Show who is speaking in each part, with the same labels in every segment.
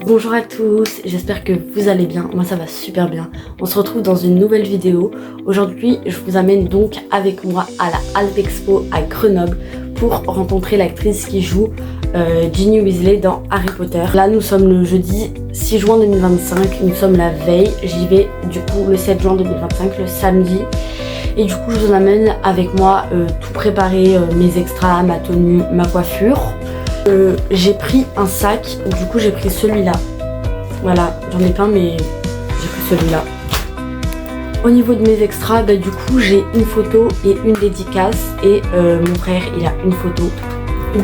Speaker 1: Bonjour à tous, j'espère que vous allez bien, moi ça va super bien. On se retrouve dans une nouvelle vidéo. Aujourd'hui je vous amène donc avec moi à la Halte Expo à Grenoble pour rencontrer l'actrice qui joue Ginny Weasley dans Harry Potter. Là nous sommes le jeudi 6 juin 2025, nous sommes la veille, j'y vais du coup le 7 juin 2025, le samedi. Et du coup je vous amène avec moi tout préparer, mes extras, ma tenue, ma coiffure. J'ai pris un sac, du coup j'ai pris celui-là. Voilà, j'en ai plein mais j'ai pris celui-là. Au niveau de mes extras, du coup j'ai une photo et une dédicace et mon frère il a une photo.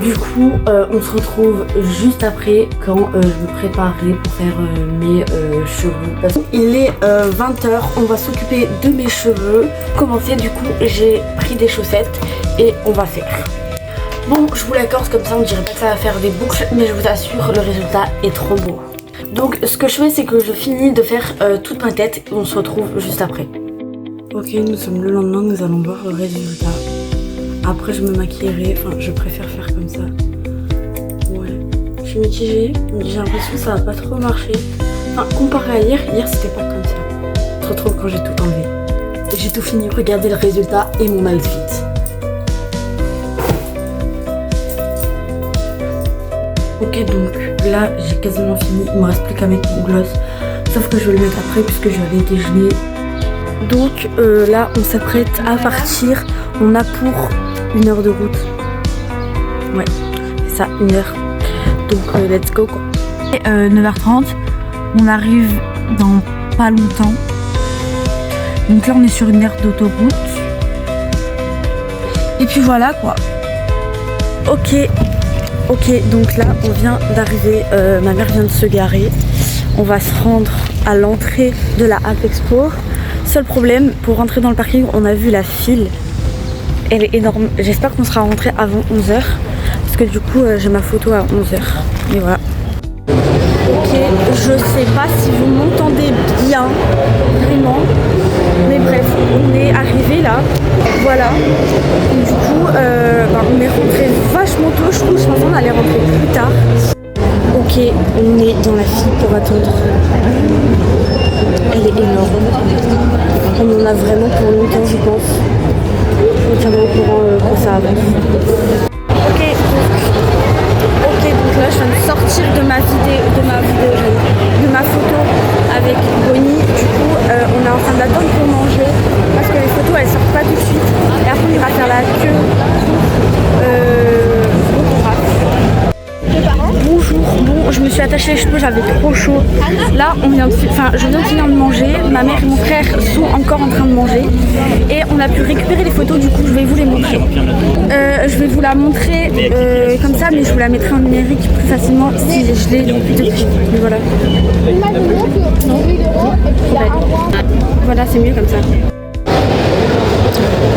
Speaker 1: Du coup on se retrouve juste après quand je me préparerai pour faire mes cheveux. Il est 20h, on va s'occuper de mes cheveux. Pour commencer du coup j'ai pris des chaussettes et on va faire. Bon, je vous l'accorde comme ça, on dirait pas que ça va faire des boucles, mais je vous assure, le résultat est trop beau. Donc ce que je fais, c'est que je finis de faire toute ma tête et on se retrouve juste après. Ok, nous sommes le lendemain, nous allons voir le résultat. Après je me maquillerai, enfin je préfère faire comme ça. Ouais, je suis mitigée, j'ai l'impression que ça va pas trop marcher. Enfin, comparé à hier c'était pas comme ça. On se retrouve quand j'ai tout enlevé. J'ai tout fini, regardez le résultat et mon outfit. Ok, donc là j'ai quasiment fini, il me reste plus qu'à mettre mon gloss, sauf que je vais le mettre après puisque je vais aller déjeuner. Donc là on s'apprête à partir, on a pour 1 heure de route. Ouais, c'est ça, 1 heure. Donc let's go quoi.
Speaker 2: 9h30, on arrive dans pas longtemps. Donc là on est sur une aire d'autoroute. Et puis voilà quoi.
Speaker 1: Ok, donc là on vient d'arriver, ma mère vient de se garer. On va se rendre à l'entrée de la Halte Expo. Seul problème, pour rentrer dans le parking, on a vu la file. Elle est énorme. J'espère qu'on sera rentré avant 11h. Parce que du coup j'ai ma photo à 11h. Et voilà. Ok, je sais pas si vous m'entendez bien, vraiment. Mais bref, on est arrivé là. Voilà. Et du coup, on est rentré vachement tôt. Je pense qu'on allait rentrer plus tard. Ok, on est dans la file pour attendre. Elle est énorme. On en a vraiment pour longtemps, je pense. On tiendra au courant quand ça avance. Donc là je viens de sortir de ma photo avec Bonnie. Du coup on est en train d'attendre pour manger parce que les photos elles sortent pas tout de suite et après on ira faire la queue Bonjour, bon je me suis attachée les cheveux, j'avais trop chaud. Là je viens de finir de manger, ma mère et mon frère sont encore en train de manger et on a pu récupérer les photos, du coup je vais vous les montrer. Je vais vous la montrer comme ça, mais je vous la mettrai en numérique plus facilement si je l'ai depuis. Mais voilà. Voilà, c'est mieux comme ça.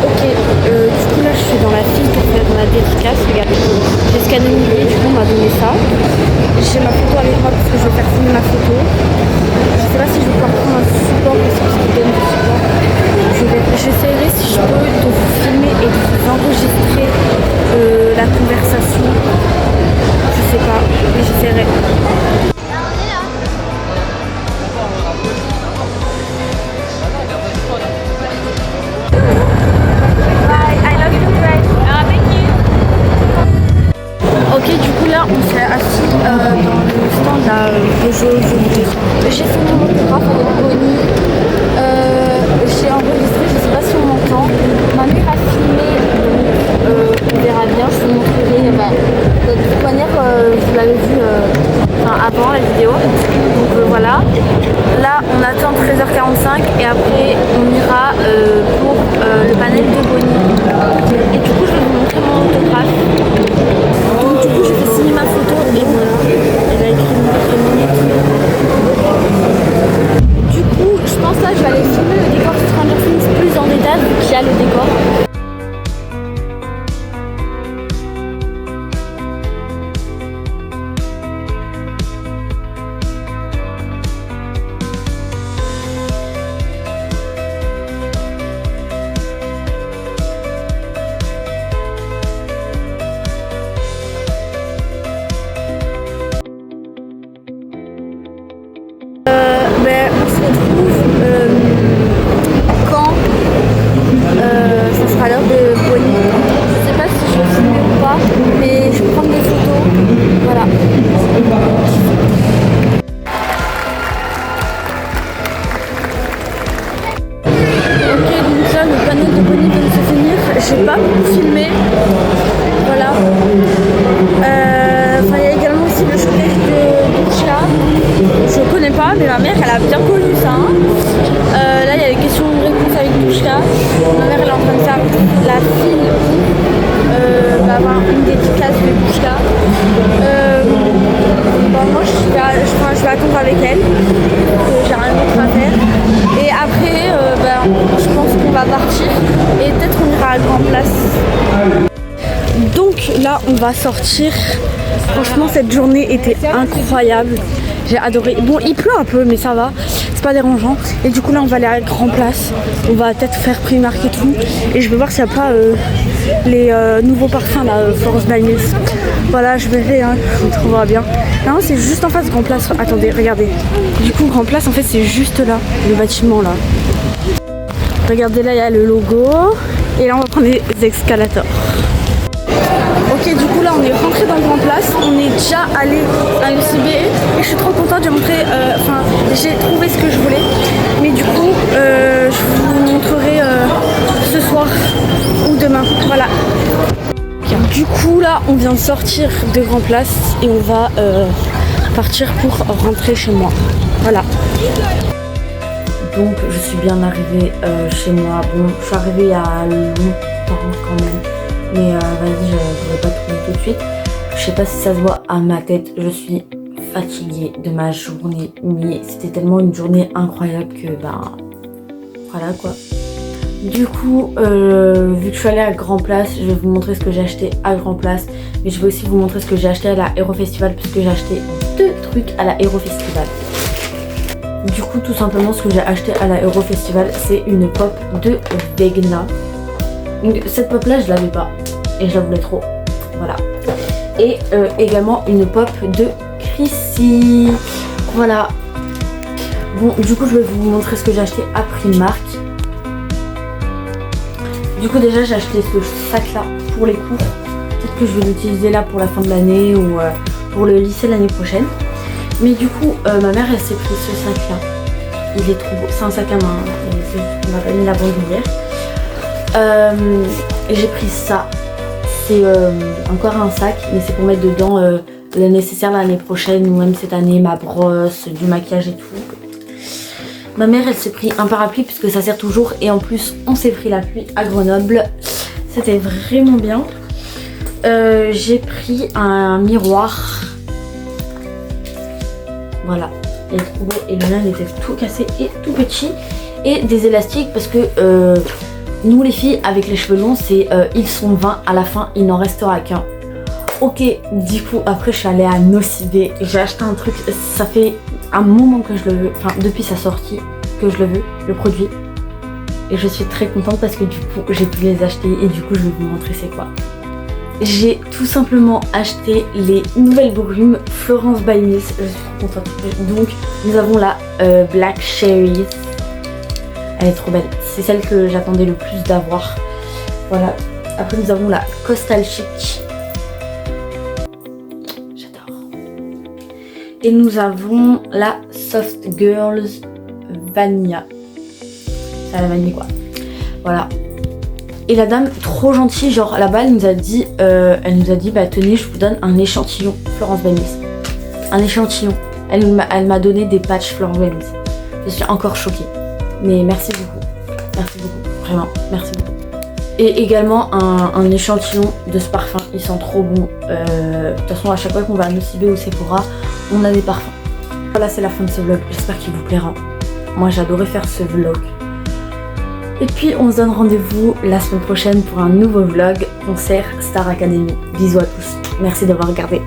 Speaker 1: Ok, du coup là je suis dans la file pour faire la dédicace, regardez. J'ai scanné mon billet, du coup on m'a donné ça. J'ai ma photo avec moi parce que je vais faire filmer ma photo. Je sais pas si je vais pouvoir prendre un support parce que c'est donne du support. J'essaierai si je peux de vous filmer et de vous enregistrer la conversation. Je sais pas, mais j'essaierai. Ok, du coup là on s'est assis dans le stand là de jeux vidéo. J'ai fait mon autographe avec Bonnie. J'ai enregistré, je sais pas si on m'entend. Ma mère a filmé, on verra bien, je vous montrerai. De toute manière, vous l'avez vu avant la vidéo. Donc voilà. Là on attend 13h45 et après on ira pour le panel de Bonnie. Et du coup je vais vous montrer mon autographe. Donc du coup je fais signer ma photo et voilà, elle a écrit mon prénom et tout. Du coup je pense là je vais aller filmer le décor de Stranger Things plus en détail vu qu'il y a le décor.
Speaker 2: retrouve quand ça sera l'heure de Bonnie. Je sais pas si je vais filmer ou pas, mais je vais prendre des photos. Voilà. Ok, donc là le panneau de Bonnie vient de se finir. J'ai pas pu filmer. Voilà. Il y a également aussi le showcase de Douchka. Je connais pas, mais ma mère elle a bien connu ça. Hein. Là il y a les questions-réponses avec Douchka. Ma mère elle est en train de faire la file pour avoir une dédicace de Douchka. Moi je vais attendre avec elle. J'ai rien d'autre à faire. Et après je pense qu'on va partir et peut-être on ira à Grand Place. Donc là on va sortir. Franchement cette journée était incroyable. J'ai adoré. Bon il pleut un peu mais ça va. C'est pas dérangeant. Et du coup là on va aller à Grand Place. On va peut-être faire Primark et tout. Et je vais voir s'il n'y a pas les nouveaux parfums là, Florence by Mills. Voilà je verrai, hein, on trouvera bien. Non c'est juste en face de Grand Place. Attendez regardez. Du coup Grand Place en fait c'est juste là. Le bâtiment là. Regardez là il y a le logo. Et là on va prendre les escalators. Ok du coup là on est rentré dans Grand Place, on est déjà allé à l'UCB et je suis trop contente, j'ai montré, j'ai trouvé ce que je voulais. Mais du coup je vous montrerai ce soir ou demain, voilà. Du coup là on vient de sortir de Grand Place et on va partir pour rentrer chez moi, voilà.
Speaker 1: Donc je suis bien arrivée chez moi. Bon, je suis arrivée il y a longtemps quand même. Mais vas-y, je ne vais pas tourner tout de suite. Je sais pas si ça se voit à ma tête. Je suis fatiguée de ma journée. Mais c'était tellement une journée incroyable que voilà quoi. Du coup, vu que je suis allée à Grand Place, je vais vous montrer ce que j'ai acheté à Grand Place. Mais je vais aussi vous montrer ce que j'ai acheté à la Hero Festival, puisque j'ai acheté 2 trucs à la Hero Festival. Du coup tout simplement ce que j'ai acheté à la Hero Festival c'est une pop de Vegna. Donc cette pop là je l'avais pas et je la voulais trop. Voilà. Et également une pop de Chrissy. Voilà. Bon du coup je vais vous montrer ce que j'ai acheté à Primark. Du coup déjà j'ai acheté ce sac là pour les cours. Peut-être que je vais l'utiliser là pour la fin de l'année ou pour le lycée l'année prochaine. Mais du coup, ma mère elle s'est pris ce sac là. Il est trop beau. C'est un sac à main. On m'a pas mis la bandoulière. J'ai pris ça. C'est encore un sac, mais c'est pour mettre dedans le nécessaire l'année prochaine ou même cette année, ma brosse, du maquillage et tout. Ma mère elle s'est pris un parapluie puisque ça sert toujours. Et en plus, on s'est pris la pluie à Grenoble. C'était vraiment bien. J'ai pris un miroir. Voilà, il est trop beau et le mien il était tout cassé et tout petit. Et des élastiques parce que nous les filles avec les cheveux longs c'est ils sont 20, à la fin il n'en restera qu'un. Ok, du coup après je suis allée à Nocibé et j'ai acheté un truc, ça fait un moment que je le veux, enfin depuis sa sortie que je le veux, le produit. Et je suis très contente parce que du coup j'ai pu les acheter et du coup je vais vous montrer c'est quoi. J'ai tout simplement acheté les nouvelles brumes Florence by Mills. Je suis trop contente. Donc nous avons la Black Cherry. Elle est trop belle. C'est celle que j'attendais le plus d'avoir. Voilà. Après nous avons la Coastal Chic. J'adore. Et nous avons la Soft Girls Vanilla. C'est la vanille quoi. Voilà. Et la dame trop gentille, genre là-bas elle nous a dit bah tenez je vous donne un échantillon Florence by Mills. Un échantillon. Elle m'a donné des patchs Florence by Mills. Je suis encore choquée. Mais merci beaucoup. Merci beaucoup. Vraiment, merci beaucoup. Et également un échantillon de ce parfum. Il sent trop bon. De toute façon à chaque fois qu'on va à Nocibé ou Sephora, on a des parfums. Voilà c'est la fin de ce vlog. J'espère qu'il vous plaira. Moi j'adorais faire ce vlog. Et puis on se donne rendez-vous la semaine prochaine pour un nouveau vlog concert Star Academy. Bisous à tous. Merci d'avoir regardé.